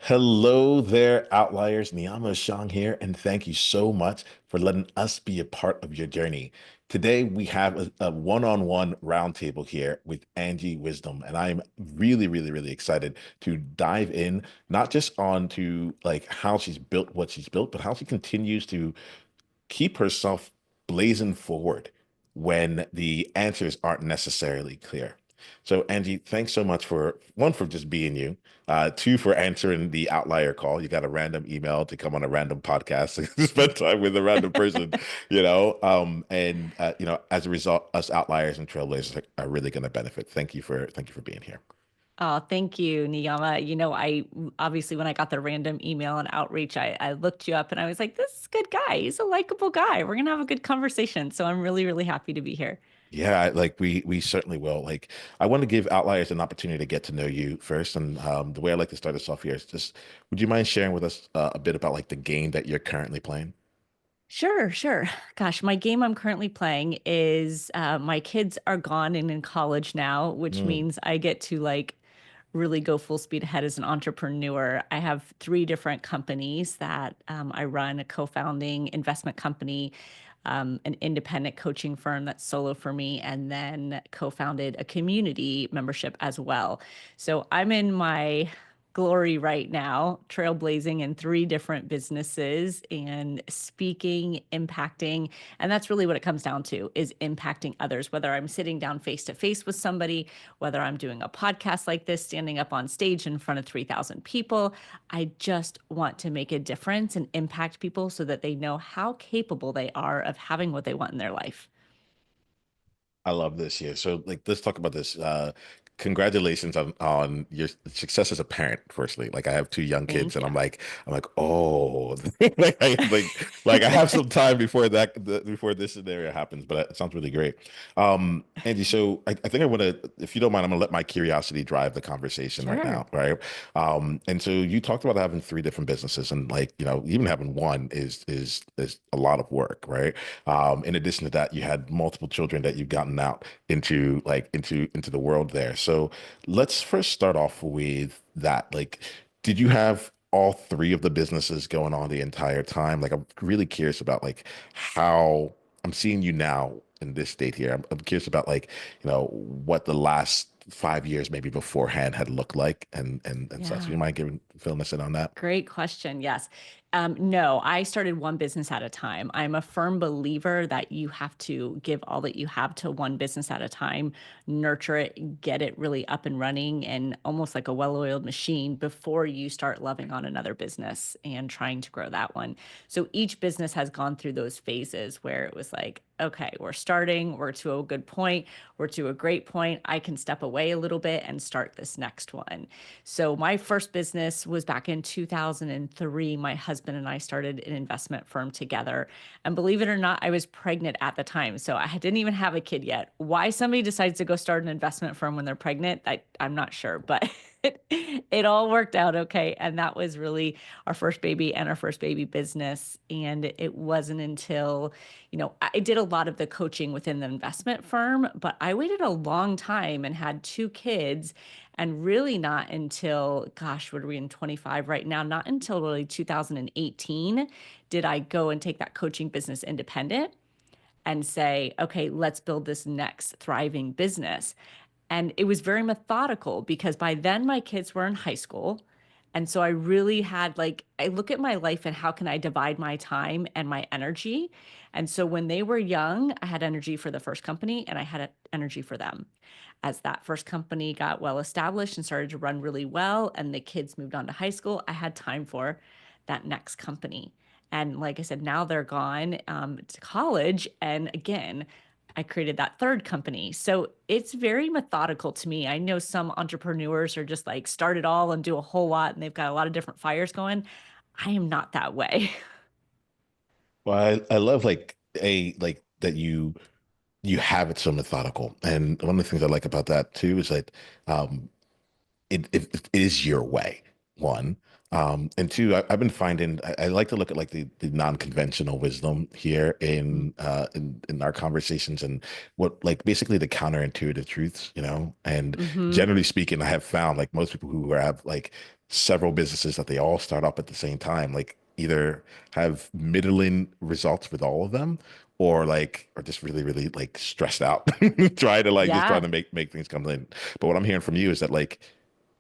Hello there, outliers. Niiamah Shang here, and thank you so much for letting us be a part of your journey. Today, we have a one-on-one roundtable here with Angie Wisdom, and I'm really excited to dive in, not just on to like how she's built what she's built, but how she continues to keep herself blazing forward when the answers aren't necessarily clear. So, Angie, thanks so much for one, for just being you, two, for answering the outlier call. You got a random email to come on a random podcast to spend time with a random person, as a result, us outliers and trailblazers are really going to benefit. Thank you for being here. Oh, thank you, Niiamah. I obviously, when I got the random email and outreach, I looked you up and I was like, this is a good guy. He's a likable guy. We're gonna have a good conversation. So I'm really happy to be here. Yeah, like we certainly will. Like, I want to give outliers an opportunity to get to know you first, and the way I like to start us off here is just, would you mind sharing with us a bit about like the game that you're currently playing? Sure. Gosh, my game I'm currently playing is my kids are gone and in college now, which Mm, means I get to like really go full speed ahead as an entrepreneur. I have three different companies that I run: a co-founding investment company, an independent coaching firm that's solo for me, and then co-founded a community membership as well. So I'm in my glory right now, trailblazing in three different businesses and speaking, impacting. And that's really what it comes down to, is impacting others, whether I'm sitting down face to face with somebody, whether I'm doing a podcast like this, standing up on stage in front of 3,000 people. I just want to make a difference and impact people so that they know how capable they are of having what they want in their life. I love this here. So, like, let's talk about this. Congratulations on your success as a parent, firstly. Like, I have two young kids, Thank and you. I'm like, oh, like I have some time before before this scenario happens, but it sounds really great. Angie, so I think I want to, if you don't mind, I'm gonna let my curiosity drive the conversation right Sure. now, right? And so you talked about having three different businesses, and like, even having one is a lot of work, right? In addition to that, you had multiple children that you've gotten out into the world there. So let's first start off with that. Like, did you have all three of the businesses going on the entire time? Like, I'm really curious about like how I'm seeing you now in this state here. I'm curious about like, what the last 5 years maybe beforehand had looked like and such. Yeah. You mind giving filling us in on that? Great question. Yes. No, I started one business at a time. I'm a firm believer that you have to give all that you have to one business at a time, nurture it, get it really up and running, and almost like a well oiled machine before you start loving on another business and trying to grow that one. So each business has gone through those phases where it was like, okay, we're starting, we're to a good point, we're to a great point. I can step away a little bit and start this next one. So my first business was back in 2003. My husband and I started an investment firm together. And believe it or not, I was pregnant at the time. So I didn't even have a kid yet. Why somebody decides to go start an investment firm when they're pregnant, I'm not sure, but it all worked out okay. And that was really our first baby and our first baby business. And it wasn't until, I did a lot of the coaching within the investment firm, but I waited a long time and had two kids. And really not until, gosh, what are we in 25 right now? Not until really 2018 did I go and take that coaching business independent and say, okay, let's build this next thriving business. And it was very methodical because by then my kids were in high school. And so I really had like, I look at my life and how can I divide my time and my energy. And so when they were young, I had energy for the first company and I had energy for them. As that first company got well established and started to run really well, and the kids moved on to high school, I had time for that next company. And like I said, now they're gone to college. And again, I created that third company. So it's very methodical to me. I know some entrepreneurs are just like start it all and do a whole lot, and they've got a lot of different fires going. I am not that way. Well, I love like that you have it so methodical. And one of the things I like about that too is that um, it is your way, one. And two, I've been finding I like to look at like the non-conventional wisdom here in our conversations and what like basically the counterintuitive truths. And Mm-hmm. generally speaking, I have found like most people who have like several businesses that they all start up at the same time, like either have middling results with all of them or like are just really, really like stressed out, trying to like just trying Yeah, to make things come in. But what I'm hearing from you is that like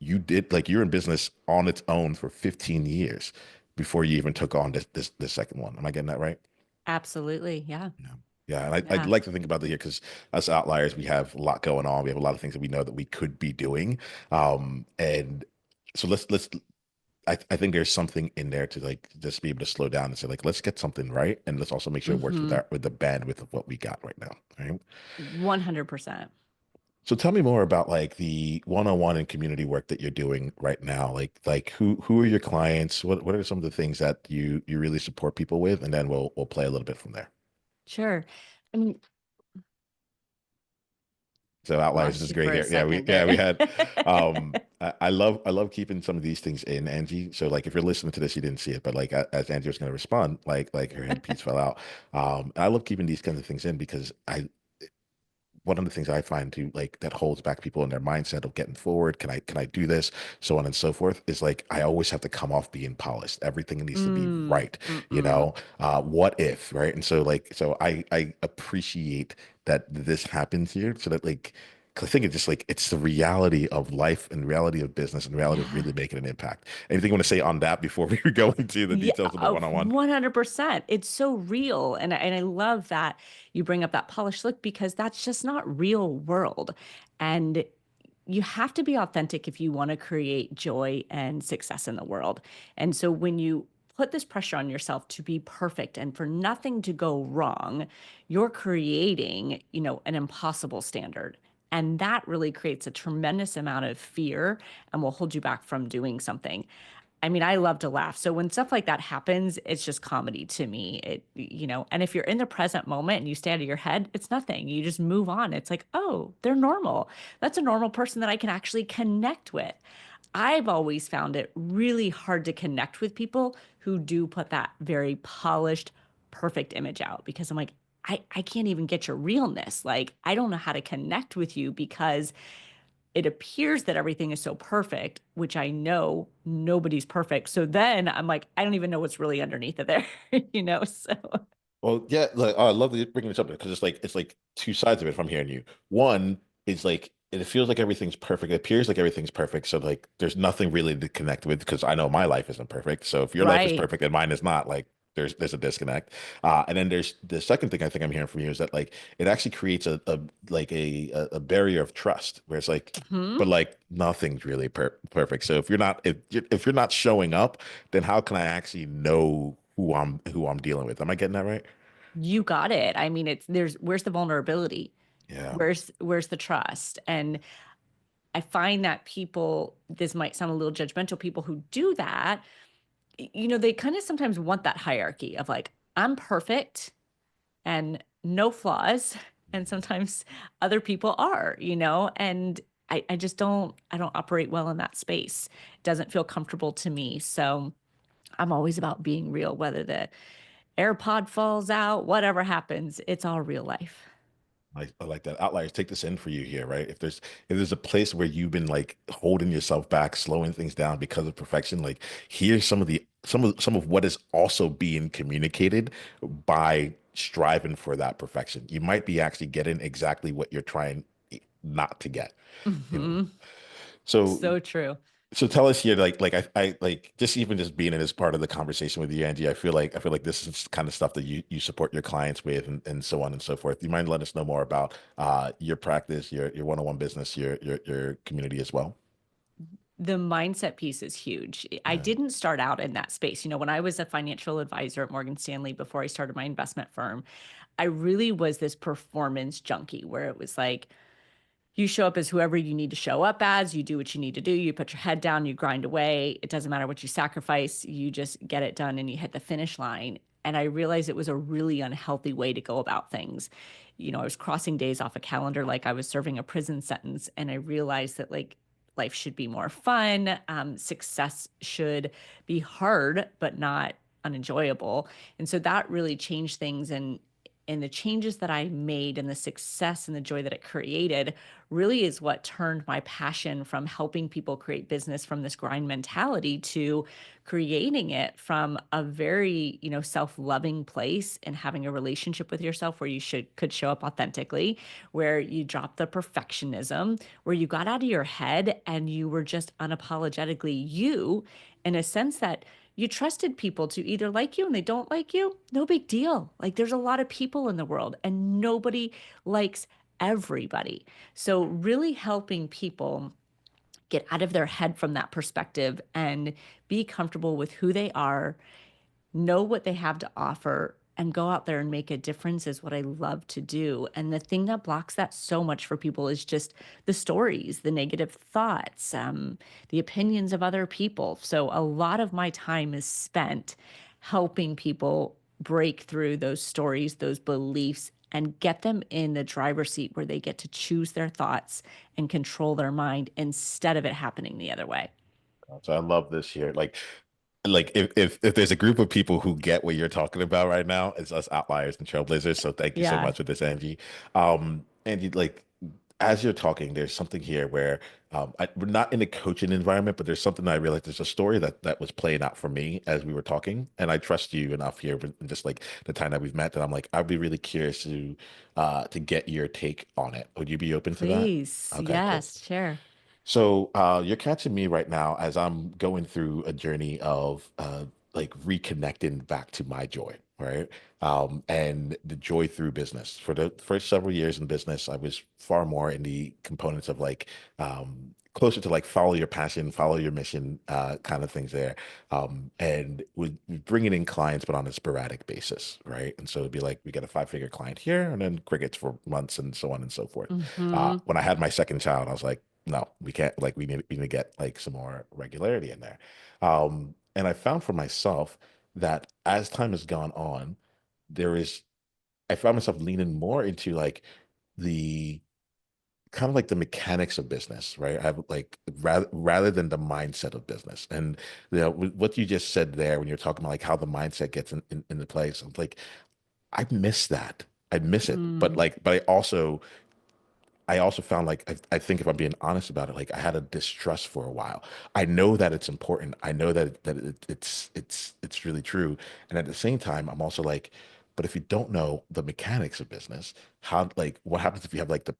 you did like you're in business on its own for 15 years before you even took on this second one. Am I getting that right? absolutely. Yeah. Yeah. Yeah, and I'd Yeah. like to think about it here because us outliers, we have a lot going on. We have a lot of things that we know that we could be doing. And so I think there's something in there to like just be able to slow down and say like let's get something right and let's also make sure it works with Hmm. our with the bandwidth of what we got right now. Right. 100%. So tell me more about like the one-on-one and community work that you're doing right now. Like who are your clients? What are some of the things that you really support people with? And then we'll play a little bit from there. Sure. I mean, So outliers lost is you great for a here. second, We but had I love keeping some of these things in Angie. So like if you're listening to this, you didn't see it, but like as Angie was going to respond, like her head piece fell out. And I love keeping these kinds of things in because I one of the things I find to like that holds back people in their mindset of getting forward. Can I do this? So on and so forth is like I always have to come off being polished. Everything needs to be right, you mm-mm. know. What if, right? And so like I appreciate that this happens here so that like 'cause I think it's just like it's the reality of life and reality of business and reality of Yeah. really making an impact. Anything you want to say on that before we go into the Yeah, details of the one-on-one? 100%. It's so real. And I love that you bring up that polished look because that's just not real world. And you have to be authentic if you want to create joy and success in the world. And so when you put this pressure on yourself to be perfect and for nothing to go wrong, you're creating, an impossible standard. And that really creates a tremendous amount of fear and will hold you back from doing something. I mean, I love to laugh. So when stuff like that happens, it's just comedy to me. And if you're in the present moment and you stay out of your head, it's nothing. You just move on. It's like, oh, they're normal. That's a normal person that I can actually connect with. I've always found it really hard to connect with people who do put that very polished, perfect image out because I'm like, I can't even get your realness. Like, I don't know how to connect with you because it appears that everything is so perfect, which I know nobody's perfect. So then I'm like, I don't even know what's really underneath of there, So Well, yeah, like oh, I love that you're bringing this up because it's like two sides of it from hearing you. One is like it feels like everything's perfect. It appears like everything's perfect. So like there's nothing really to connect with because I know my life isn't perfect. So if your life is right. perfect and mine is not, like there's a disconnect. And then there's the second thing I think I'm hearing from you is that like it actually creates a like a barrier of trust where it's like, Hmm. but like nothing's really perfect. So if you're not showing up, then how can I actually know who I'm dealing with? Am I getting that right? You got it. I mean, where's the vulnerability? Yeah. Where's the trust? And I find that people, this might sound a little judgmental, people who do that, they kind of sometimes want that hierarchy of like, I'm perfect and no flaws. And sometimes other people are, and I don't operate well in that space. It doesn't feel comfortable to me. So I'm always about being real, whether the AirPod falls out, whatever happens, it's all real life. I like that. Outliers, take this in for you here, right? If there's a place where you've been like holding yourself back, slowing things down because of perfection, like here's some of what is also being communicated by striving for that perfection. You might be actually getting exactly what you're trying not to get, you know. Hmm. So So true. So tell us here, I like just even just being in as part of the conversation with you, Angie. I feel like this is kind of stuff that you support your clients with, and so on and so forth. Do you mind letting us know more about your practice, your one-on-one business, your community as well? The mindset piece is huge. I Yeah. didn't start out in that space. When I was a financial advisor at Morgan Stanley before I started my investment firm, I really was this performance junkie where it was like, you show up as whoever you need to show up as, you do what you need to do, you put your head down, you grind away. It doesn't matter what you sacrifice, you just get it done and you hit the finish line. And I realized it was a really unhealthy way to go about things. I was crossing days off a calendar like I was serving a prison sentence. And I realized that like life should be more fun. Success should be hard, but not unenjoyable. And so that really changed things. And and the changes that I made and the success and the joy that it created really is what turned my passion from helping people create business from this grind mentality to creating it from a very, self-loving place and having a relationship with yourself where you should could show up authentically, where you drop the perfectionism, where you got out of your head and you were just unapologetically you, in a sense that you trusted people to either like you and they don't like you, no big deal. Like there's a lot of people in the world and nobody likes everybody. So, really helping people get out of their head from that perspective and be comfortable with who they are, know what they have to offer, and go out there and make a difference is what I love to do. And the thing that blocks that so much for people is just the stories, the negative thoughts, the opinions of other people. So a lot of my time is spent helping people break through those stories, those beliefs, and get them in the driver's seat where they get to choose their thoughts and control their mind instead of it happening the other way. So I love this here. Like if there's a group of people who get what you're talking about right now, it's us outliers and trailblazers. So thank you so Yeah. much for this, Angie. Angie, like as you're talking, there's something here where we're not in a coaching environment, but there's something that I realized there's a story that was playing out for me as we were talking, and I trust you enough here, just like the time that we've met, that I'm like I'd be really curious to get your take on it. Would you be open to that? Please. Okay, cool. Yes, share. So you're catching me right now as I'm going through a journey of like reconnecting back to my joy, right? And the joy through business. For the first several years in business, I was far more in the components of like closer to like follow your passion, follow your mission, kind of things there. And with bringing in clients, but on a sporadic basis, right? And so it'd be like we get a five-figure client here, and then crickets for months, and so on and so forth. Hmm. When I had my second child, I was like, no, we can't. Like, we need to get like some more regularity in there. And I found for myself that as time has gone on, there is, I found myself leaning more into like the kind of like the mechanics of business, right? I have like rather than the mindset of business. And what you just said there when you're talking about like how the mindset gets into place, I'm like, I miss that. I miss it. But Mm, like, but I also found like I think if I'm being honest about it, like I had a distrust for a while. I know that it's important. I know that it's really true. And at the same time, I'm also like, but if you don't know the mechanics of business, how like what happens if you have like the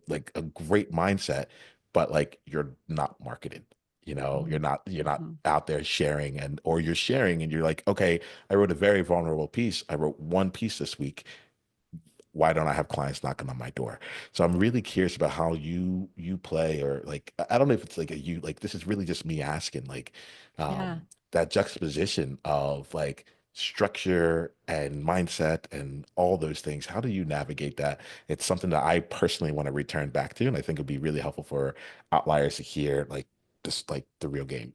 like a great mindset, but like you're not marketed, mm, you're not mhm. out there sharing, and or you're sharing and you're like, okay, I wrote a very vulnerable piece. I wrote one piece this week, why don't I have clients knocking on my door? So I'm really curious about how you play, or like I don't know if it's like a you, like this is really just me asking, like Yeah. that juxtaposition of like structure and mindset and all those things. How do you navigate that? It's something that I personally want to return back to, and I think it'd be really helpful for outliers to hear like just like the real game.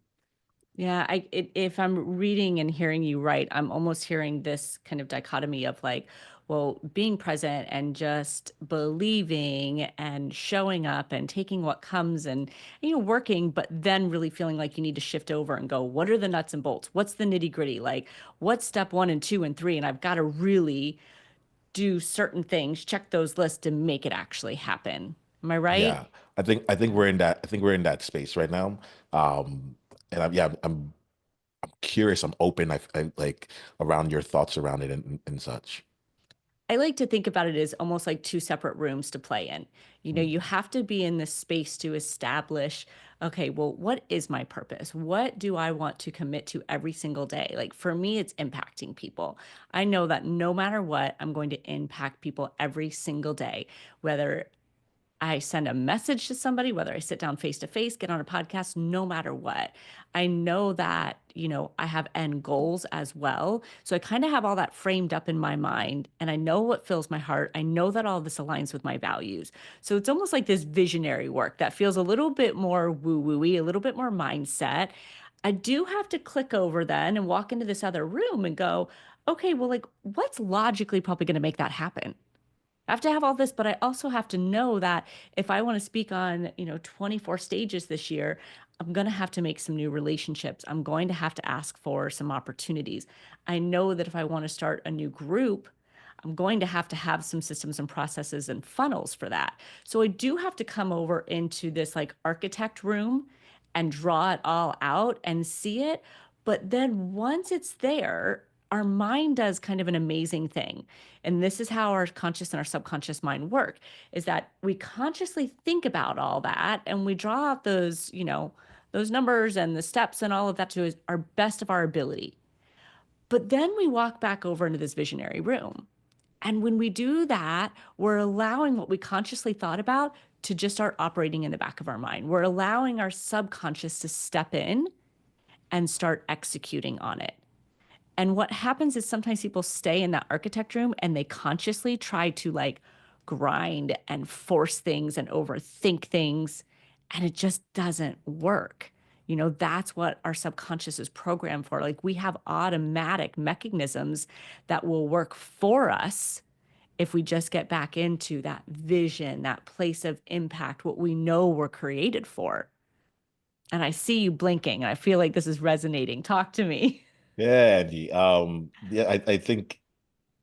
Yeah, if I'm reading and hearing you right, I'm almost hearing this kind of dichotomy of like, well, being present and just believing and showing up and taking what comes and, working, but then really feeling like you need to shift over and go, what are the nuts and bolts? What's the nitty gritty? Like, what's step one and two and three? And I've got to really do certain things, check those lists to make it actually happen. Am I right? Yeah, I think we're in that. I think we're in that space right now. Um, and I'm curious. I'm open. I like around your thoughts around it and such. I like to think about it as almost like two separate rooms to play in. You Mm. have to be in this space to establish, okay, well, what is my purpose? What do I want to commit to every single day? Like for me, it's impacting people. I know that no matter what, I'm going to impact people every single day, whether I send a message to somebody, whether I sit down face to face, get on a podcast, no matter what. I know that, I have end goals as well. So I kind of have all that framed up in my mind and I know what fills my heart. I know that all this aligns with my values. So it's almost like this visionary work that feels a little bit more woo woo-y, a little bit more mindset. I do have to click over then and walk into this other room and go, okay, well, like, what's logically probably going to make that happen? I have to have all this, but I also have to know that if I want to speak on, 24 stages this year, I'm going to have to make some new relationships. I'm going to have to ask for some opportunities. I know that if I want to start a new group, I'm going to have some systems and processes and funnels for that. So I do have to come over into this like architect room and draw it all out and see it. But then once it's there, our mind does kind of an amazing thing. And this is how our conscious and our subconscious mind work, is that we consciously think about all that and we draw out those, those numbers and the steps and all of that to our best of our ability. But then we walk back over into this visionary room. And when we do that, we're allowing what we consciously thought about to just start operating in the back of our mind. We're allowing our subconscious to step in and start executing on it. And what happens is sometimes people stay in that architect room and they consciously try to like grind and force things and overthink things. And it just doesn't work. That's what our subconscious is programmed for. Like we have automatic mechanisms that will work for us if we just get back into that vision, that place of impact, what we know we're created for. And I see you blinking, and I feel like this is resonating. Talk to me. Yeah, Angie. Yeah, I think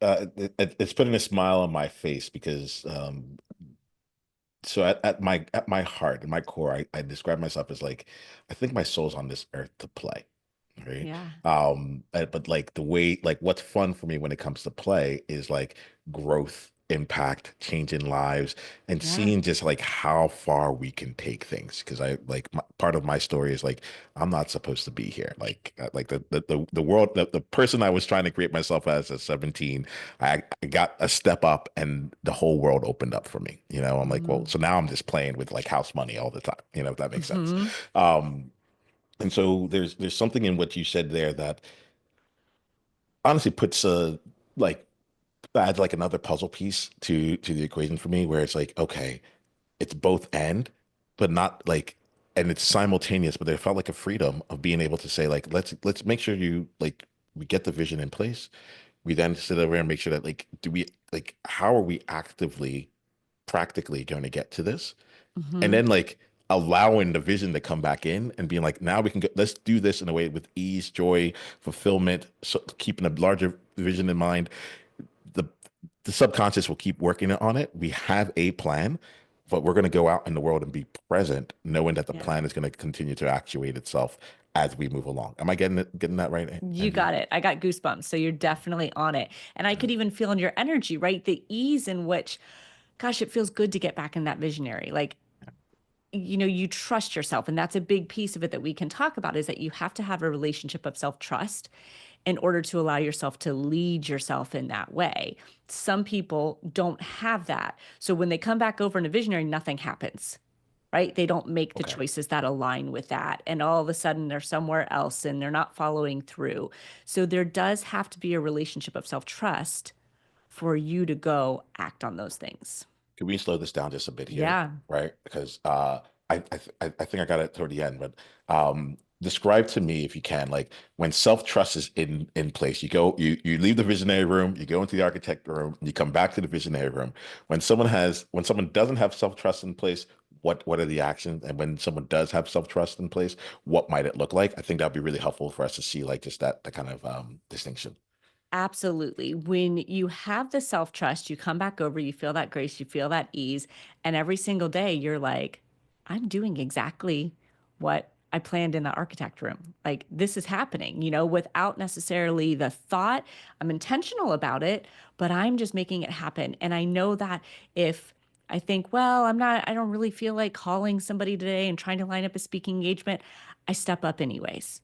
it's putting a smile on my face because so at my heart, in my core, I describe myself as like I think my soul's on this earth to play, right? Yeah. But like the way like what's fun for me when it comes to play is like growth, impact, changing lives, and Yeah. seeing just like how far we can take things. Because part of my story is like I'm not supposed to be here. Like the world, the person I was trying to create myself as at 17, I got a step up and the whole world opened up for me. I'm like, well, Mm-hmm. so now I'm just playing with like house money all the time. If that makes sense. Mm-hmm. Um, and so there's something in what you said there that honestly puts like adds like another puzzle piece to the equation for me, where it's like, okay, it's both and, but not like, and it's simultaneous, but there felt like a freedom of being able to say like, let's make sure you like we get the vision in place. We then sit over and make sure that like, do we like how are we actively, practically going to get to this? And Mm-hmm. then like allowing the vision to come back in and being like, now we can go, let's do this in a way with ease, joy, fulfillment, so keeping a larger vision in mind. The the subconscious will keep working on it. We have a plan, but we're going to go out in the world and be present, knowing that the Yeah. plan is going to continue to actuate itself as we move along. Am I getting that right, You Angie? got it. I got goosebumps. So you're definitely on it. And I could even feel in your energy, right? The ease in which, gosh, it feels good to get back in that visionary. Like, you trust yourself. And that's a big piece of it that we can talk about is that you have to have a relationship of self-trust in order to allow yourself to lead yourself in that way. Some people don't have that. So when they come back over into visionary, nothing happens, right? They don't make the Okay. choices that align with that. And all of a sudden they're somewhere else and they're not following through. So there does have to be a relationship of self trust for you to go act on those things. Can we slow this down just a bit here, Yeah. right? Because I think I got it toward the end, but describe to me if you can, like when self-trust is in place, you leave the visionary room, you go into the architect room, you come back to the visionary room. When someone doesn't have self-trust in place, what are the actions? And when someone does have self-trust in place, what might it look like? I think that'd be really helpful for us to see like just that kind of distinction. Absolutely. When you have the self trust, you come back over, you feel that grace, you feel that ease. And every single day, you're like, I'm doing exactly what I planned in the architect room. Like, this is happening, without necessarily the thought. I'm intentional about it, but I'm just making it happen. And I know that if I think, well, I don't really feel like calling somebody today and trying to line up a speaking engagement, I step up anyways.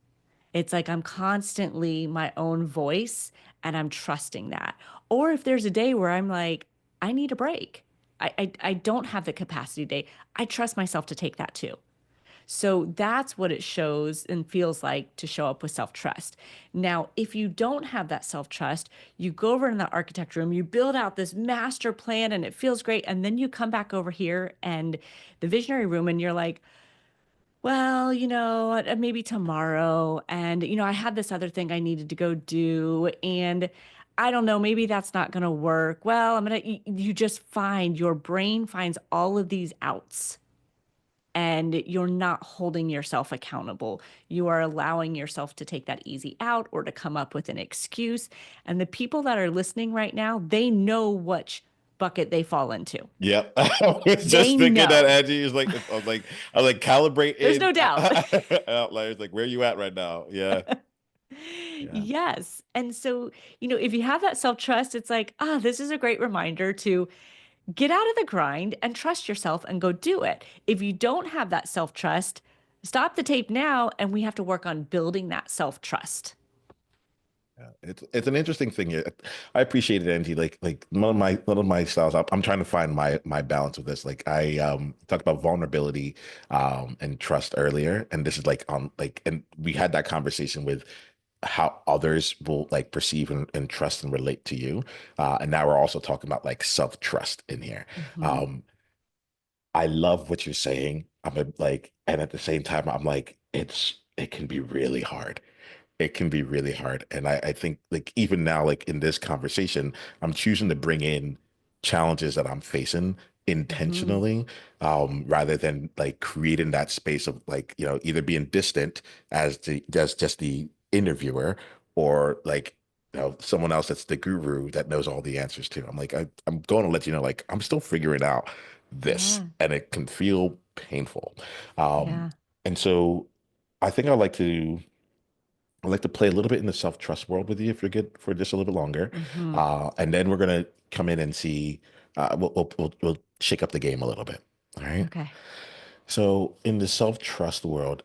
It's like I'm constantly my own voice and I'm trusting that. Or if there's a day where I'm like, I need a break. I don't have the capacity today. I trust myself to take that too. So that's what it shows and feels like to show up with self trust. Now, if you don't have that self trust, you go over in the architect room, you build out this master plan and it feels great. And then you come back over here and the visionary room and you're like, well, maybe tomorrow. And, I had this other thing I needed to go do. And I don't know, maybe that's not going to work. Well, you just find your brain finds all of these outs. and you're not holding yourself accountable. You are allowing yourself to take that easy out or to come up with an excuse. And the people that are listening right now, they know which bucket they fall into. Yep. I was They just thinking that know. Angie is like, I was like There's calibrating no doubt. outliers. Like, where are you at right now? Yeah. Yeah. Yes. And so, if you have that self trust, it's like, this is a great reminder to get out of the grind and trust yourself and go do it. If you don't have that self trust, stop the tape now and we have to work on building that self trust. Yeah, it's an interesting thing here. I appreciate it, Angie. Like one of my styles. I'm trying to find my balance with this. Like I talked about vulnerability and trust earlier, and this is like on like and we had that conversation with how others will like perceive and trust and relate to you. And now we're also talking about like self-trust in here. Mhm. Um, I love what you're saying. Like, and at the same time, I'm like, it can be really hard. It can be really hard. And I think like even now, like in this conversation, I'm choosing to bring in challenges that I'm facing Mhm. intentionally, rather than like creating that space of like, either being distant as just the interviewer or like someone else that's the guru that knows all the answers to. I'm like, I'm going to let you know, like I'm still figuring out this Yeah. and it can feel painful. Um, Yeah. and so I think I'd like to play a little bit in the self-trust world with you if you're good for just a little bit longer. Mhm. And then we're gonna come in and see we'll shake up the game a little bit. All right. Okay. So in the self-trust world,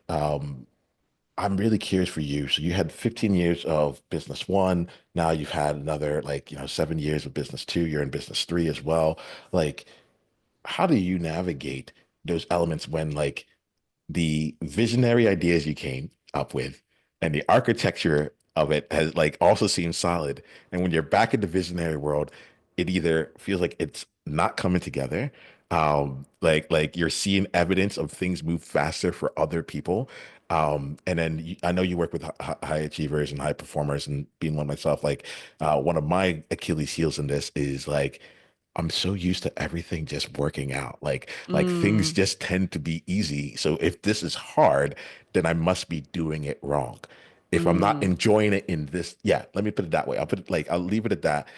I'm really curious for you. So you had 15 years of business one. Now you've had another 7 years of business two. You're in business three as well. Like, how do you navigate those elements when the visionary ideas you came up with and the architecture of it has like also seems solid. And when you're back in the visionary world, it either feels like it's not coming together, like you're seeing evidence of things move faster for other people. And then I know you work with high achievers and high performers, and being one myself, like one of my Achilles heels in this is like I'm so used to everything just working out. Like things Mm. just tend to be easy. So if this is hard, then I must be doing it wrong. If I'm not Mm. enjoying it in this, yeah, let me put it that way. I'll leave it at that.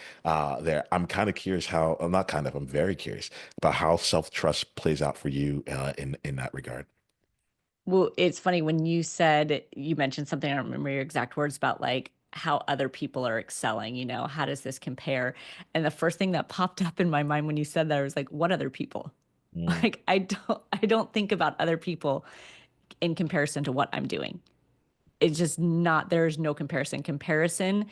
There. I'm kind of curious how, I'm not kind of, I'm very curious about how self-trust plays out for you in that regard. Well, it's funny when you mentioned something, I don't remember your exact words about like how other people are excelling, how does this compare? And the first thing that popped up in my mind when you said that was like, what other people? Mm, Like I don't think about other people in comparison to what I'm doing. It's just not, there's no comparison. Comparison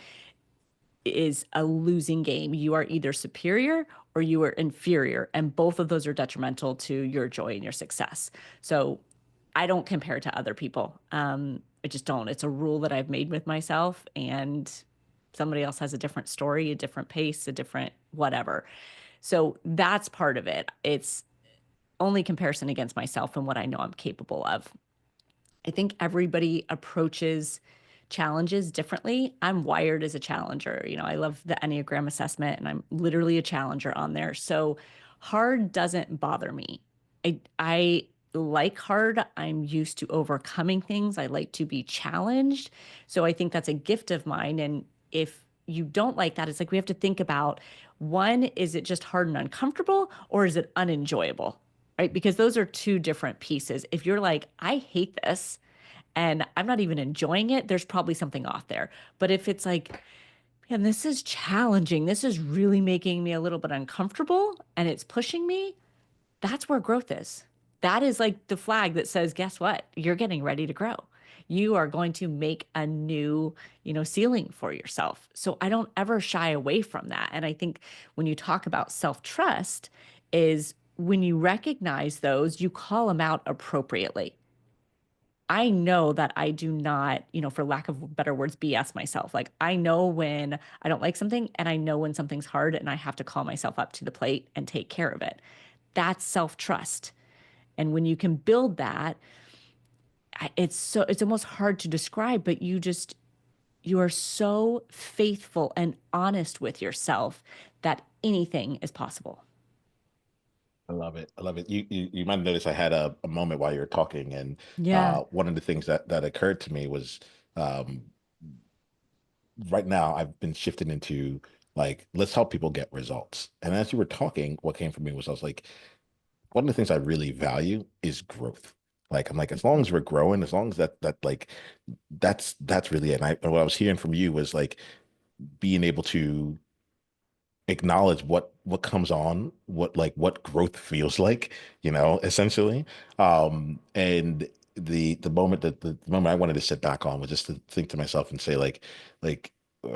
is a losing game. You are either superior or you are inferior, and both of those are detrimental to your joy and your success. So I don't compare to other people. I just don't. It's a rule that I've made with myself, and somebody else has a different story, a different pace, a different whatever. So that's part of it. It's only comparison against myself and what I know I'm capable of. I think everybody approaches challenges differently. I'm wired as a challenger. I love the Enneagram assessment and I'm literally a challenger on there. So hard doesn't bother me. I like hard. I'm used to overcoming things. I like to be challenged. So I think that's a gift of mine. And if you don't like that, it's like we have to think about one, is it just hard and uncomfortable or is it unenjoyable? Right? Because those are two different pieces. If you're like, I hate this and I'm not even enjoying it, there's probably something off there. But if it's like, man, this is challenging, this is really making me a little bit uncomfortable and it's pushing me, that's where growth is. That is like the flag that says, guess what? You're getting ready to grow. You are going to make a new, ceiling for yourself. So I don't ever shy away from that. And I think when you talk about self-trust is when you recognize those, you call them out appropriately. I know that I do not, for lack of better words, BS myself. Like I know when I don't like something and I know when something's hard and I have to call myself up to the plate and take care of it. That's self-trust. And when you can build that, it's almost hard to describe, but you are so faithful and honest with yourself that anything is possible. I love it. I love it. You might have noticed I had a moment while you were talking, and Yeah. one of the things that occurred to me was um, right now I've been shifting into like let's help people get results. And as you were talking, what came from me was I was like, one of the things I really value is growth. Like I'm like, as long as we're growing, as long as that like that's really it. And what I was hearing from you was like being able to acknowledge what comes on, what like what growth feels like, essentially. And the moment that the moment I wanted to sit back on was just to think to myself and say like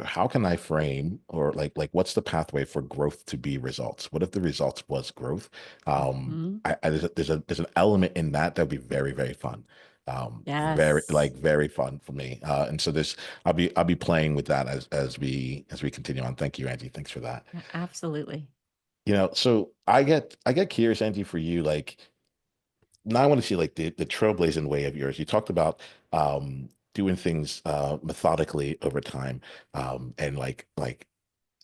how can I frame or like what's the pathway for growth to be results? What if the results was growth? Mhm. There's an element in that that'd be very, very fun. Very Yes. like very fun for me. And so this I'll be playing with that as we continue on. Thank you, Angie. Thanks for that. Yeah, absolutely. So I get curious, Angie, for you. Like now, I want to see like the trailblazing way of yours. You talked about doing things methodically over time, and like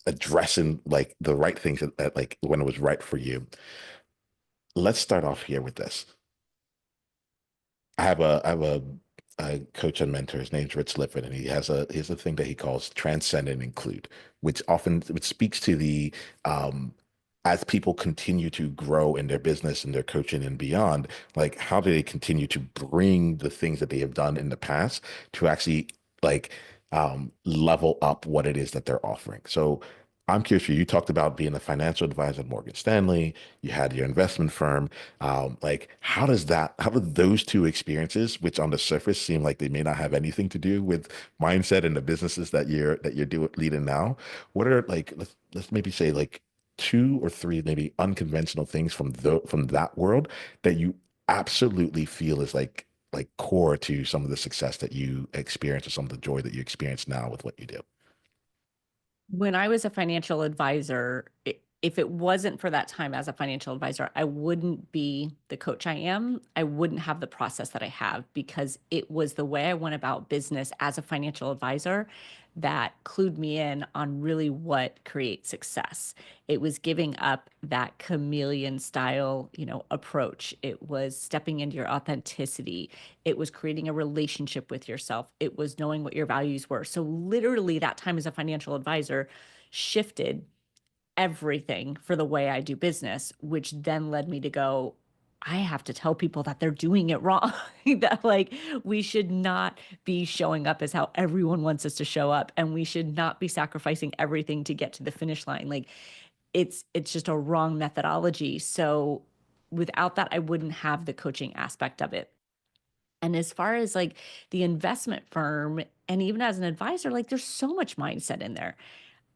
addressing like the right things like when it was right for you. Let's start off here with this. I have a coach and mentor. His name's Rich Lifford, and he has a thing that he calls transcend and include, which speaks to the as people continue to grow in their business and their coaching and beyond, like how do they continue to bring the things that they have done in the past to actually like level up what it is that they're offering. So I'm curious for you. You talked about being a financial advisor at Morgan Stanley. You had your investment firm. Like, how do those two experiences, which on the surface seem like they may not have anything to do with mindset and the businesses that you're doing leading now, what are like, let's maybe say like two or three maybe unconventional things from that world that you absolutely feel is like core to some of the success that you experience or some of the joy that you experience now with what you do. When I was a financial advisor, if it wasn't for that time as a financial advisor, I wouldn't be the coach I am. I wouldn't have the process that I have because it was the way I went about business as a financial advisor that clued me in on really what creates success. It was giving up that chameleon style, approach. It was stepping into your authenticity. It was creating a relationship with yourself. It was knowing what your values were. So, literally, that time as a financial advisor shifted everything for the way I do business, which then led me to go, I have to tell people that they're doing it wrong. That like we should not be showing up as how everyone wants us to show up. And we should not be sacrificing everything to get to the finish line. Like it's just a wrong methodology. So without that, I wouldn't have the coaching aspect of it. And as far as like the investment firm, and even as an advisor, like there's so much mindset in there.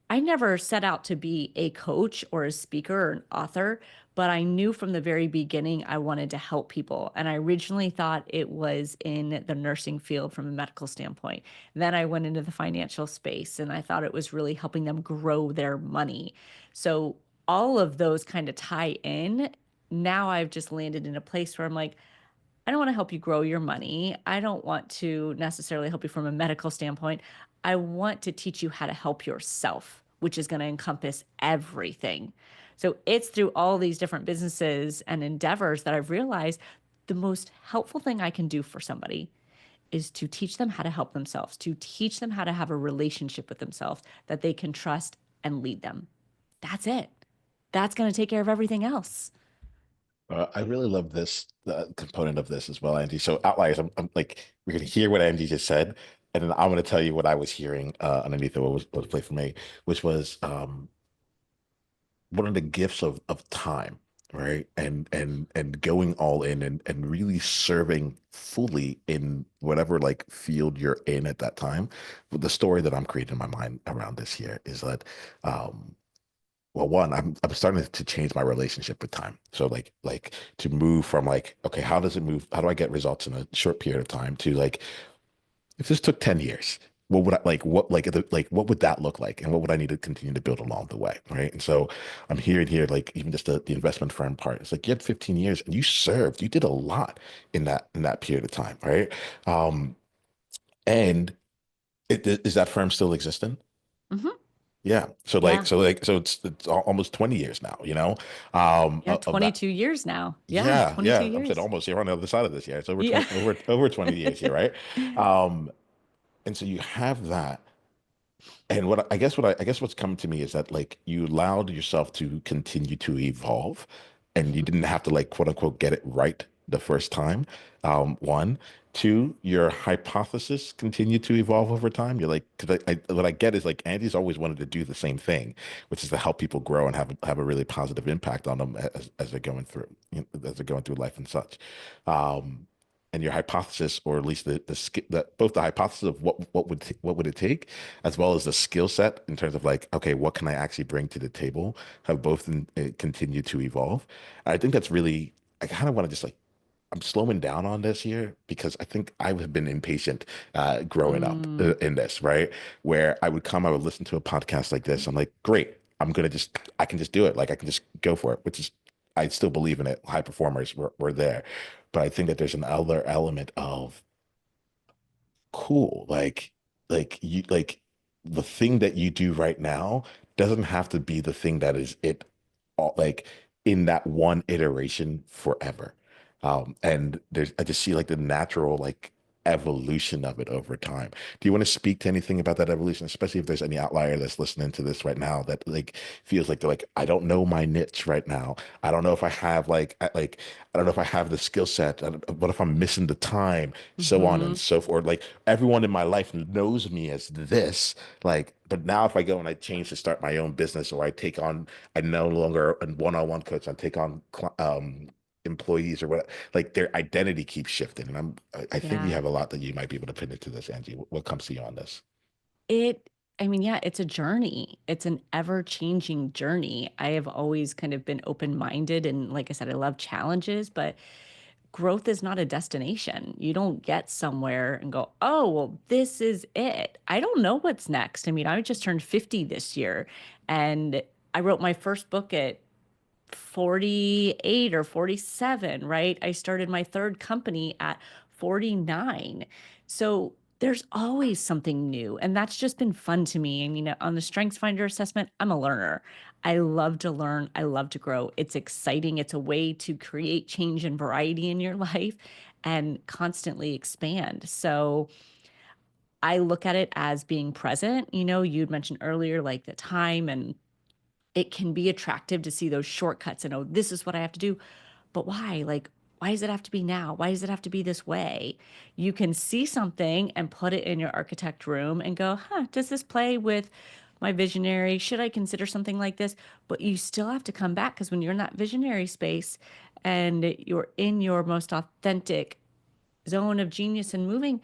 I never set out to be a coach or a speaker or an author, but I knew from the very beginning I wanted to help people. And I originally thought it was in the nursing field from a medical standpoint. Then I went into the financial space and I thought it was really helping them grow their money. So all of those kind of tie in. Now I've just landed in a place where I'm like, I don't want to help you grow your money. I don't want to necessarily help you from a medical standpoint. I want to teach you how to help yourself, which is going to encompass everything. So it's through all these different businesses and endeavors that I've realized the most helpful thing I can do for somebody is to teach them how to help themselves, to teach them how to have a relationship with themselves that they can trust and lead them. That's it. That's going to take care of everything else. I really love this component of this as well, Angie. So outliers, I'm like we're gonna hear what Angie just said, and then I'm gonna tell you what I was hearing underneath of what was played for me, which was one of the gifts of time, right? And going all in and really serving fully in whatever like field you're in at that time. But the story that I'm creating in my mind around this here is that well, one, I'm starting to change my relationship with time. So like to move from like, okay, how does it move? How do I get results in a short period of time to like, if this took 10 years, what would I like what would that look like? And what would I need to continue to build along the way? Right. And so I'm hearing here, like even just the investment firm part. It's like you had 15 years and you served, you did a lot in that period of time, right? And is that firm still existing? Mhm. Yeah. So like, Yeah. it's almost 20 years now, Yeah. of that. 22 years now. Yeah. Yeah, 22 yeah. I'm saying years. almost. You're on the other side of this. Yeah, it's over Yeah. 20, over 20 years here, right? Um, and so you have that. And I guess what's coming to me is that like you allowed yourself to continue to evolve and you didn't have to like quote unquote get it right the first time. One, two, your hypothesis continued to evolve over time. You're like, because what I get is like Andy's always wanted to do the same thing, which is to help people grow and have a really positive impact on them as they're going through, as they're going through life and such. Um, and your hypothesis, or at least both the hypothesis of what would it take, as well as the skill set in terms of like, okay, what can I actually bring to the table, have both continued to evolve. And I think that's really, I kind of want to just like, I'm slowing down on this here because I think I have been impatient growing up Mm, in this, right? Where I would listen to a podcast like this. I'm like, great, I can just do it. Like I can just go for it, which is, I still believe in it. High performers were there. But I think that there's an other element of cool. Like the thing that you do right now doesn't have to be the thing that is it all like in that one iteration forever. And I just see like the natural like evolution of it over time. Do you want to speak to anything about that evolution, especially if there's any outlier that's listening to this right now that like feels like they're like, I don't know my niche right now. I don't know if I have I don't know if I have the skill set. What if I'm missing the time? So on and hmm. so forth. Like everyone in my life knows me as this. Like, but now if I go and I change to start my own business, or I no longer a one-on-one coach. I take on employees or what. Like their identity keeps shifting, and I think you Yeah. have a lot that you might be able to put into this, Angie. What comes to you on this? It, I mean, yeah, it's a journey. It's an ever-changing journey. I have always kind of been open-minded and like I said, I love challenges, but growth is not a destination. You don't get somewhere and go, "Oh, well, this is it." I don't know what's next. I mean, I just turned 50 this year and I wrote my first book at 48 or 47, right? I started my third company at 49. So there's always something new. And that's just been fun to me. I mean, on the Strengths Finder assessment, I'm a learner. I love to learn. I love to grow. It's exciting. It's a way to create change and variety in your life and constantly expand. So I look at it as being present. You'd mentioned earlier, like the time, and it can be attractive to see those shortcuts and, oh, this is what I have to do. But why? Like, why does it have to be now? Why does it have to be this way? You can see something and put it in your architect room and go, does this play with my visionary? Should I consider something like this? But you still have to come back because when you're in that visionary space and you're in your most authentic zone of genius and moving,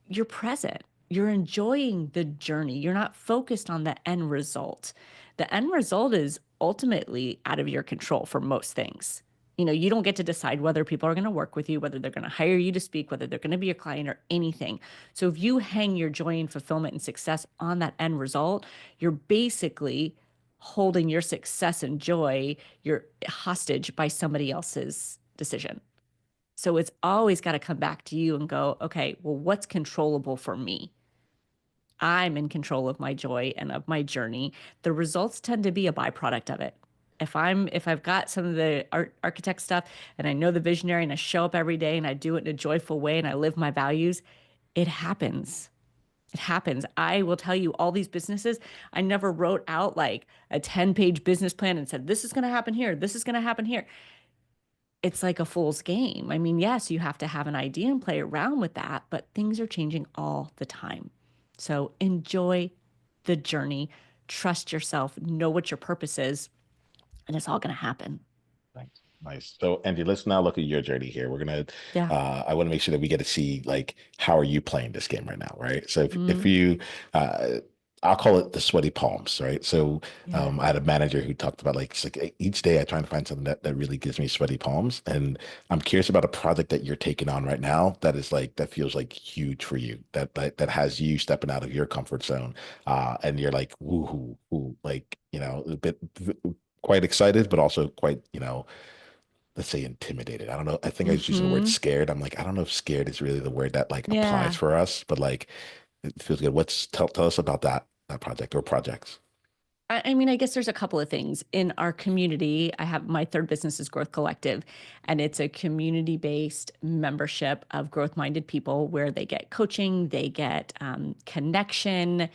you're present. You're enjoying the journey. You're not focused on the end result. The end result is ultimately out of your control for most things. You don't get to decide whether people are going to work with you, whether they're going to hire you to speak, whether they're going to be your client or anything. So if you hang your joy and fulfillment and success on that end result, you're basically holding your success and joy, you're hostage by somebody else's decision. So it's always got to come back to you and go, okay, well, what's controllable for me? I'm in control of my joy and of my journey. The results tend to be a byproduct of it. If I've got some of the architect stuff and I know the visionary and I show up every day and I do it in a joyful way and I live my values, it happens. It happens. I will tell you, all these businesses, I never wrote out like a 10-page business plan and said, this is going to happen here. This is going to happen here. It's like a fool's game. I mean, yes, you have to have an idea and play around with that, but things are changing all the time. So enjoy the journey, trust yourself, know what your purpose is, and it's all going to happen. Nice. Nice. So, Andy, let's now look at your journey here. Yeah. I want to make sure that we get to see like how are you playing this game right now, right? So if Mm, you, I'll call it the sweaty palms, right? So, yeah. I had a manager who talked about like, it's like each day I try and find something that really gives me sweaty palms. And I'm curious about a project that you're taking on right now that is like, that feels like huge for you, that has you stepping out of your comfort zone. And you're like, woohoo, ooh, like, a bit quite excited, but also quite, let's say intimidated. I don't know. I think I was using the word Hmm. scared. I'm like, I don't know if scared is really the word that like applies Yeah. for us, but like it feels good. Tell us about that project or projects. I mean, I guess there's a couple of things. In our community, I have my third business is Growth Collective, and it's a community-based membership of growth-minded people where they get coaching, they get connection,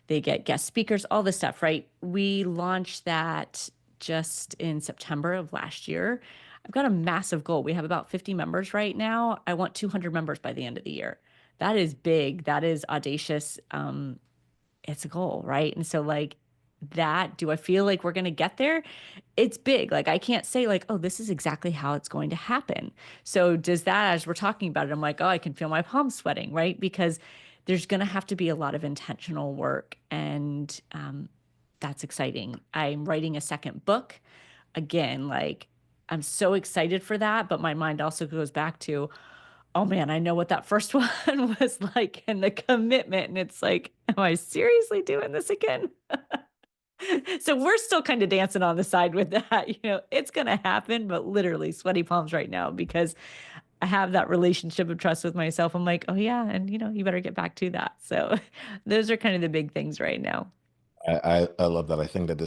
they get guest speakers, all this stuff, right? We launched that just in September of last year. I've got a massive goal. We have about 50 members right now. I want 200 members by the end of the year. That is big. That is audacious. It's a goal, right? And so like that, do I feel like we're going to get there? It's big. Like I can't say like, oh, this is exactly how it's going to happen. So does that, as we're talking about it, I'm like, oh, I can feel my palms sweating, right? Because there's going to have to be a lot of intentional work, and that's exciting. I'm writing a second book. Again, like I'm so excited for that, but my mind also goes back to, oh man, I know what that first one was like and the commitment. And it's like, am I seriously doing this again? So we're still kind of dancing on the side with that. It's going to happen, but literally sweaty palms right now because I have that relationship of trust with myself. I'm like, oh yeah. And you better get back to that. So those are kind of the big things right now. I love that. I think that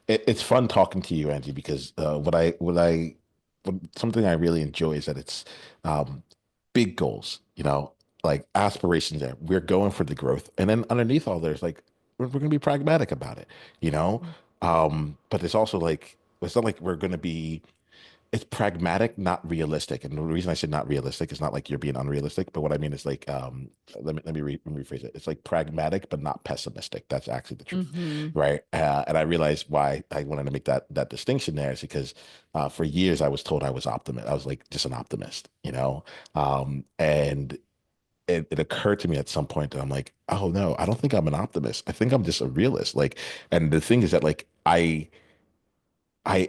it's fun talking to you, Angie, because something I really enjoy is that it's um, big goals, like aspirations there. We're going for the growth. And then underneath all there's like, we're going to be pragmatic about it, you know? But it's also like, it's not like we're going to be it's pragmatic, not realistic. And the reason I said not realistic is not like you're being unrealistic, but what I mean is like, let me rephrase it. It's like pragmatic, but not pessimistic. That's actually the truth, Mm-hmm. right? And I realized why I wanted to make that distinction there is because for years I was told I was optimist. I was like just an optimist, and it occurred to me at some point that I'm like, oh no, I don't think I'm an optimist. I think I'm just a realist. Like, and the thing is that like I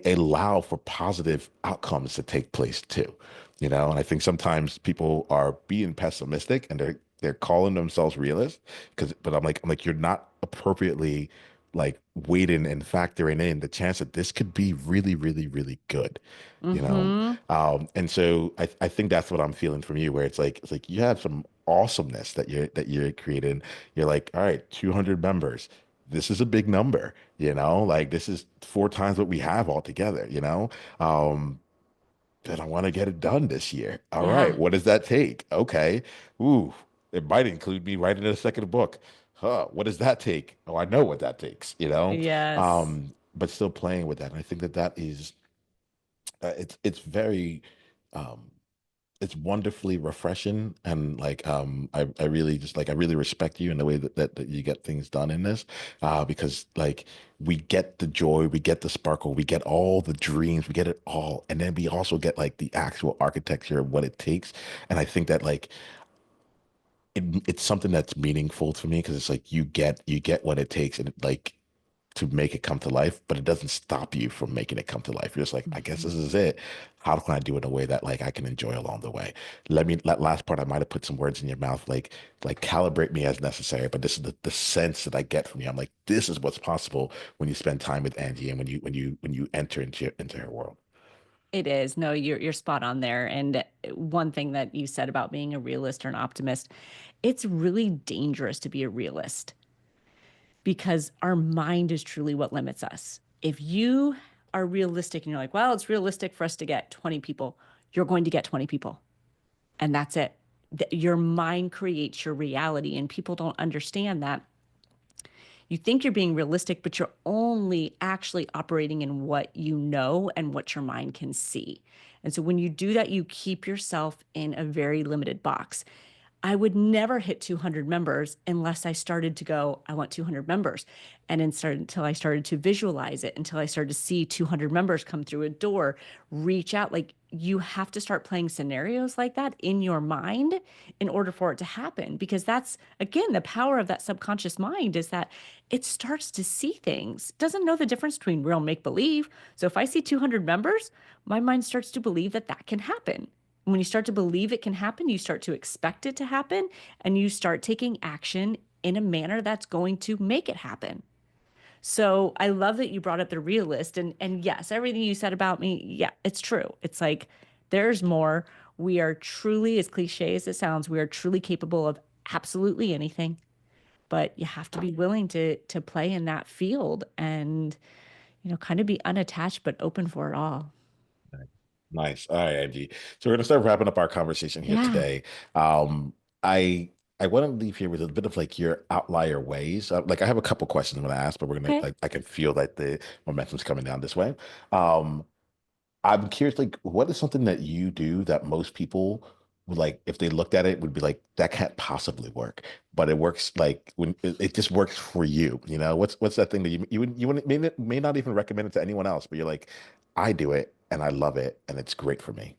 allow for positive outcomes to take place too, and I think sometimes people are being pessimistic and they're calling themselves realists but I'm like you're not appropriately like weighting and factoring in the chance that this could be really, really, really good, you know. Mm-hmm. And so I think that's what I'm feeling from you, where it's like you have some awesomeness that you're creating. You're like, all right, 200 members. This is a big number, like this is 4 times what we have altogether, and I want to get it done this year. All right, Yeah. what does that take? Okay. Ooh, it might include me writing a second book. Huh, what does that take? Oh, I know what that takes, Yes. but still playing with that. And I think that is it's very um it's wonderfully refreshing, and like I really just like I really respect you in the way that you get things done in this because like we get the joy, we get the sparkle, we get all the dreams, we get it all, and then we also get like the actual architecture of what it takes. And I think that like it's something that's meaningful to me because it's like you get what it takes, and like to make it come to life, but it doesn't stop you from making it come to life. You're just like, I guess this Mhm. is it. How can I do it in a way that like I can enjoy along the way? That last part, I might have put some words in your mouth, like calibrate me as necessary. But this is the sense that I get from you. I'm like, this is what's possible when you spend time with Angie and when you enter into her world. It is. No, you're spot on there. And one thing that you said about being a realist or an optimist, it's really dangerous to be a realist because our mind is truly what limits us. If you are realistic and you're like, well, it's realistic for us to get 20 people, you're going to get 20 people. And that's it. Your mind creates your reality, and people don't understand that you think you're being realistic, but you're only actually operating in what you know and what your mind can see. And so when you do that, you keep yourself in a very limited box. I would never hit 200 members unless I started to go, I want 200 members. And until I started to visualize it, until I started to see 200 members come through a door, reach out. Like you have to start playing scenarios like that in your mind in order for it to happen. Because that's, again, the power of that subconscious mind is that it starts to see things, doesn't know the difference between real and make believe. So if I see 200 members, my mind starts to believe that that can happen. When you start to believe it can happen, you start to expect it to happen, and you start taking action in a manner that's going to make it happen. So I love that you brought up the realist, and yes, everything you said about me, yeah, it's true. It's like there's more. We are truly, as cliche as it sounds, we are truly capable of absolutely anything. but you have to be willing to play in that field and, kind of be unattached but open for it all. Nice. Nice. All right, Angie. So we're gonna start wrapping up our conversation here Yeah. today. Um, I I want to leave here with a bit of like your outlier ways. Like I have a couple questions I'm gonna ask, but we're gonna Okay. like I can feel that the momentum's coming down this way. Um, I'm curious, like, what is something that you do that most people would like, if they looked at it, would be like, that can't possibly work, but it works like when it just works for you, you know? What's that thing that you wouldn't may not even recommend it to anyone else, but you're like, I do it and I love it and it's great for me.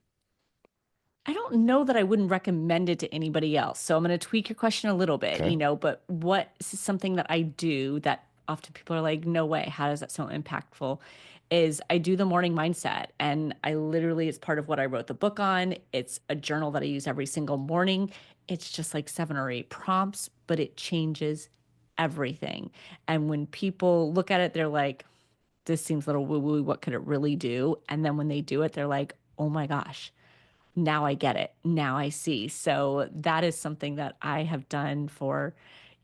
I don't know that I wouldn't recommend it to anybody else. So I'm going to tweak your question a little bit, Okay. but what is something that I do that often people are like, no way, how does that sound impactful? Is I do the morning mindset. And I literally, it's part of what I wrote the book on. It's a journal that I use every single morning. It's just like 7 or 8 prompts, but it changes everything. And when people look at it, they're like, this seems a little woo woo. What could it really do? And then when they do it, they're like, oh my gosh, now I get it. Now I see. So that is something that I have done for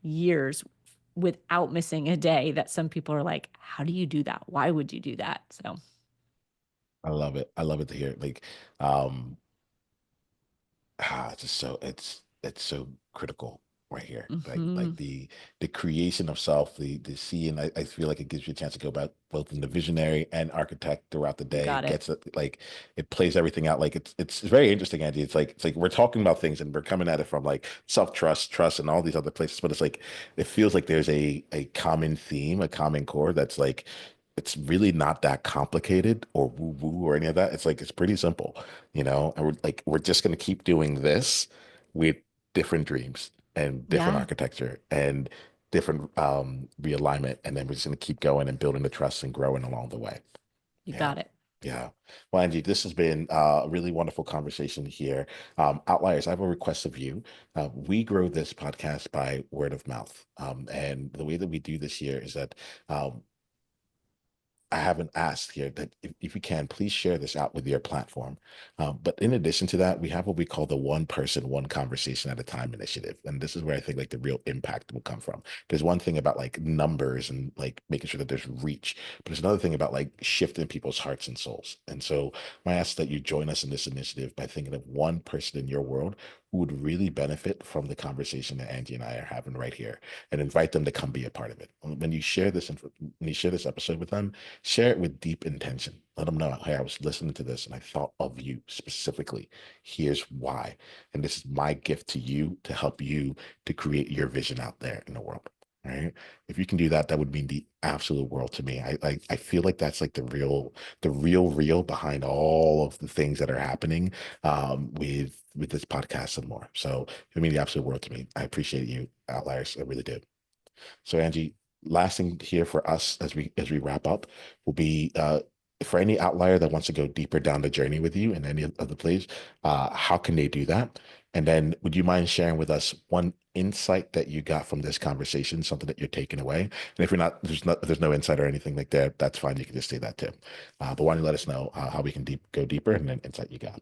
years without missing a day that some people are like, how do you do that? Why would you do that? So, I love it. I love it to hear it. Like, um, it's just so it's so critical right here. Like mhm, the creation of self, the seeing. I feel like it gives you a chance to go about both in the visionary and architect throughout the you day. got It it. gets it like it plays everything out. Like it's very interesting, Angie. It's like we're talking about things and we're coming at it from like self-trust, trust, and all these other places. But it's like it feels like there's a common theme, a common core that's like it's really not that complicated or woo woo or any of that. It's like it's pretty simple, you know, and we're just gonna keep doing this with different dreams and different Yeah, architecture and different realignment, and then we're just gonna keep going and building the trust and growing along the way. you Yeah. got it. Yeah. Well, Angie, this has been a really wonderful conversation here. Outliers, I have a request of you. We grow this podcast by word of mouth. And the way that we do this here is that um, I haven't asked here that if you can, please share this out with your platform. But in addition to that, we have what we call the one person, one conversation at a time initiative. And this is where I think like the real impact will come from. There's one thing about like numbers and like making sure that there's reach, but there's another thing about like shifting people's hearts and souls. And so I ask that you join us in this initiative by thinking of one person in your world who would really benefit from the conversation that Angie and I are having right here and invite them to come be a part of it. When you share this, when you share this episode with them, share it with deep intention. Let them know, hey, I was listening to this and I thought of you specifically. Here's why. And this is my gift to you to help you to create your vision out there in the world. Right. If you can do that, that would mean the absolute world to me. I feel like that's like the real behind all of the things that are happening with this podcast and more. So it mean the absolute world to me. I appreciate you, Outliers. I really do. So Angie, last thing here for us as we wrap up will be for any outlier that wants to go deeper down the journey with you in any of the plays, how can they do that? And then would you mind sharing with us one insight that you got from this conversation, something that you're taking away? And if you're not, there's no insight or anything like that, that's fine. You can just say that too. But why don't you let us know how we can go deeper and then insight you got?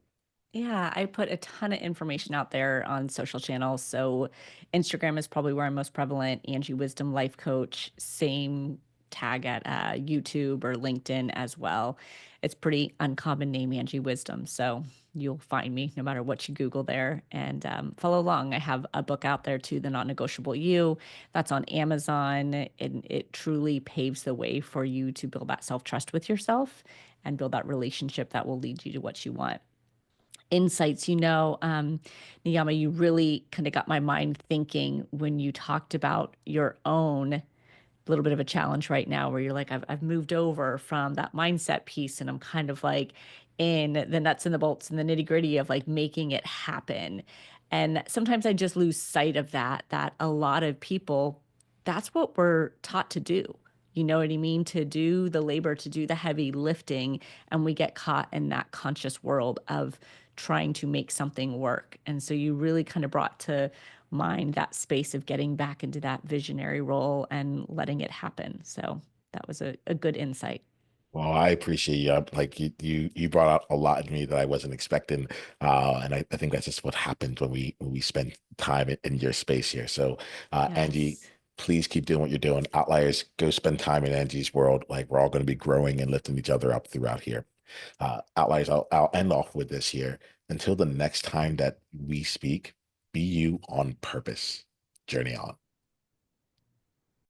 Yeah, I put a ton of information out there on social channels. So Instagram is probably where I'm most prevalent. Angie Wisdom Life Coach, same tag at YouTube or LinkedIn as well. It's pretty uncommon name, Angie Wisdom. So you'll find me no matter what you Google there and follow along. I have a book out there too, The Not Negotiable You. That's on Amazon. And it truly paves the way for you to build that self trust with yourself and build that relationship that will lead you to what you want. Insights, Niiamah, you really kind of got my mind thinking when you talked about your own little bit of a challenge right now where you're like, I've moved over from that mindset piece and I'm kind of like in the nuts and the bolts and the nitty gritty of like making it happen. And sometimes I just lose sight of that a lot of people, that's what we're taught to do. You know what I mean? To do the labor, to do the heavy lifting. And we get caught in that conscious world of trying to make something work. And so you really kind of brought to mind that space of getting back into that visionary role and letting it happen. So that was a good insight. Well, I appreciate you. Like you brought out a lot in me that I wasn't expecting, and I think that's just what happens when we spend time in your space here. So, Angie, Yes. Please keep doing what you're doing. Outliers, go spend time in Angie's world. Like we're all going to be growing and lifting each other up throughout here. Outliers, I'll end off with this here. Until the next time that we speak, be you on purpose. Journey on.